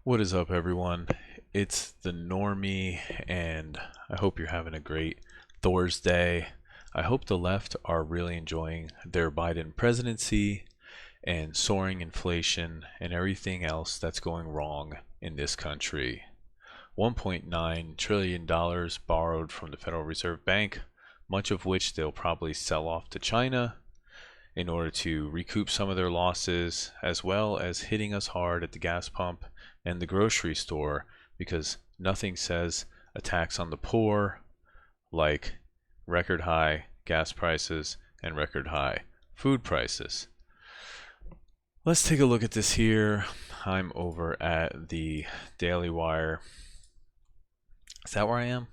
What is up, everyone? It's the Normie, and I hope you're having a great Thursday. I hope the left are really enjoying their Biden presidency and soaring inflation and everything else that's going wrong in this country. $1.9 trillion borrowed from the Federal Reserve Bank, much of which they'll probably sell off to China in order to recoup some of their losses, as well as hitting us hard at the gas pump and the grocery store, because nothing says a tax on the poor like record high gas prices and record high food prices. Let's take a look at this here. I'm over at the Daily Wire. Is that where I am?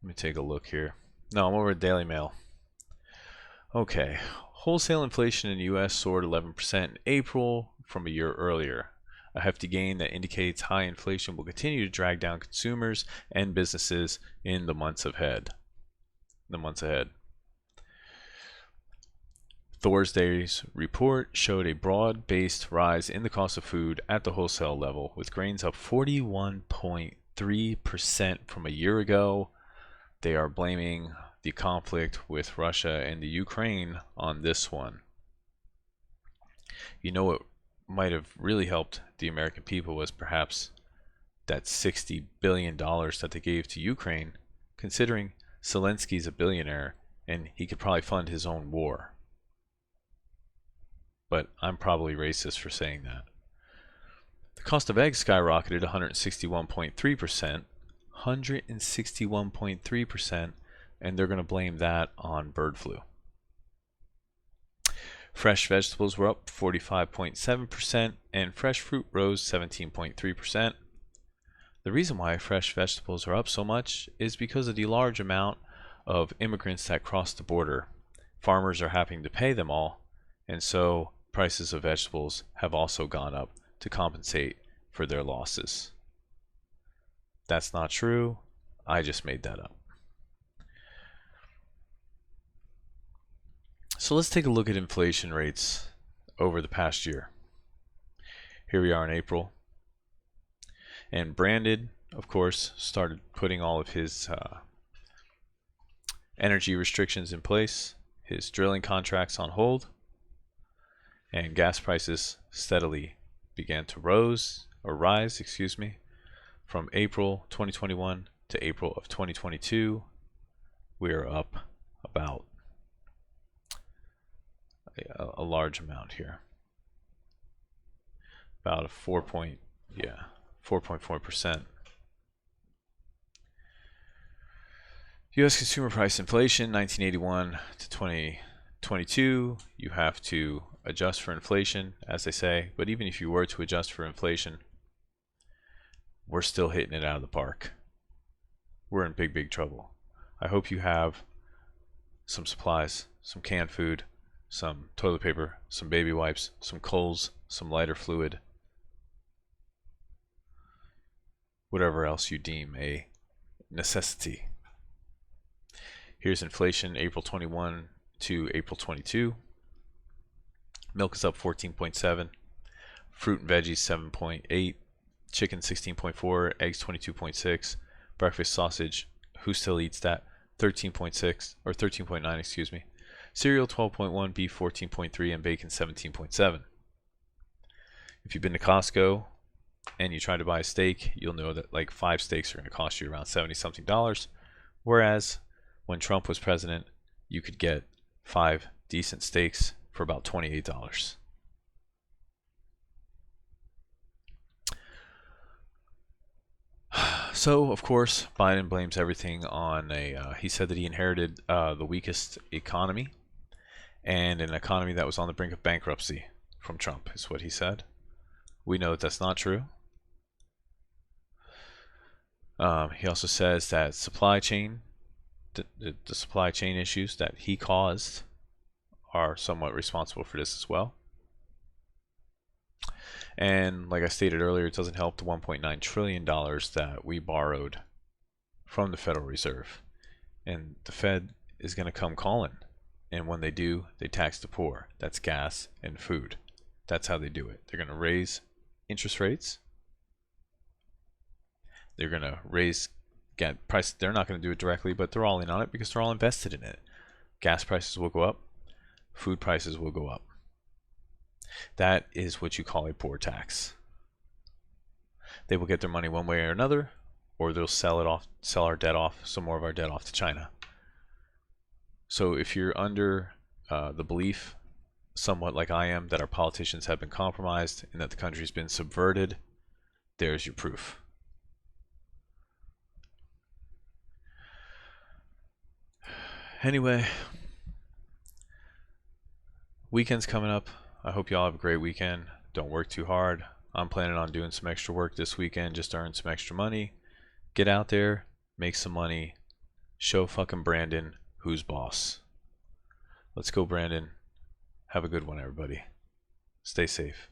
Let me take a look here. No, I'm over at Daily Mail. Okay, wholesale inflation in the U.S. soared 11% in April from a year earlier, a hefty gain that indicates high inflation will continue to drag down consumers and businesses in the months ahead. Thursday's report showed a broad-based rise in the cost of food at the wholesale level, with grains up 41.3% from a year ago. They are blaming the conflict with Russia and the Ukraine on this one. You know what might have really helped the American people was perhaps that $60 billion that they gave to Ukraine, considering Zelensky's a billionaire and he could probably fund his own war. But I'm probably racist for saying that. The cost of eggs skyrocketed 161.3%, 161.3%, and they're going to blame that on bird flu. Fresh vegetables were up 45.7%, and fresh fruit rose 17.3%. The reason why fresh vegetables are up so much is because of the large amount of immigrants that cross the border. Farmers are having to pay them all, and so prices of vegetables have also gone up to compensate for their losses. That's not true. I just made that up. So let's take a look at inflation rates over the past year. Here we are in April. And Brandon, of course, started putting all of his energy restrictions in place, his drilling contracts on hold, and gas prices steadily began to rise, from April 2021 to April of 2022. We are up about a large amount here, about a 4.4%. U.S. consumer price inflation 1981 to 2022. You have to adjust for inflation, as they say, but even if you were to adjust for inflation, we're still hitting it out of the park. We're in big trouble. I hope you have some supplies, some canned food, some toilet paper, some baby wipes, some coals, some lighter fluid, whatever else you deem a necessity. Here's inflation April 21 to April 22. Milk is up 14.7, fruit and veggies 7.8, chicken 16.4, eggs 22.6, breakfast sausage, who still eats that, 13.6 or 13.9, excuse me. Cereal 12.1, beef 14.3, and bacon 17.7. If you've been to Costco and you try to buy a steak, you'll know that like 5 steaks are going to cost you around $70 something, whereas when Trump was president, you could get 5 decent steaks for about $28. So, of course, Biden blames everything on he said that he inherited the weakest economy and an economy that was on the brink of bankruptcy from Trump, is what he said. We know that that's not true. He also says that supply chain, the supply chain issues that he caused are somewhat responsible for this as well. And like I stated earlier, it doesn't help the $1.9 trillion that we borrowed from the Federal Reserve. And the Fed is going to come calling. And when they do, they tax the poor. That's gas and food. That's how they do it. They're going to raise interest rates. They're going to raise price. They're not going to do it directly, but they're all in on it because they're all invested in it. Gas prices will go up. Food prices will go up. That is what you call a poor tax. They will get their money one way or another, or they'll sell it off, sell our debt off, some more of our debt off to China. So if you're under the belief, somewhat like I am, that our politicians have been compromised and that the country's been subverted, there's your proof. Anyway, weekend's coming up. I hope y'all have a great weekend. Don't work too hard. I'm planning on doing some extra work this weekend just to earn some extra money. Get out there, make some money, show fucking Brandon who's boss. Let's go, Brandon. Have a good one, everybody. Stay safe.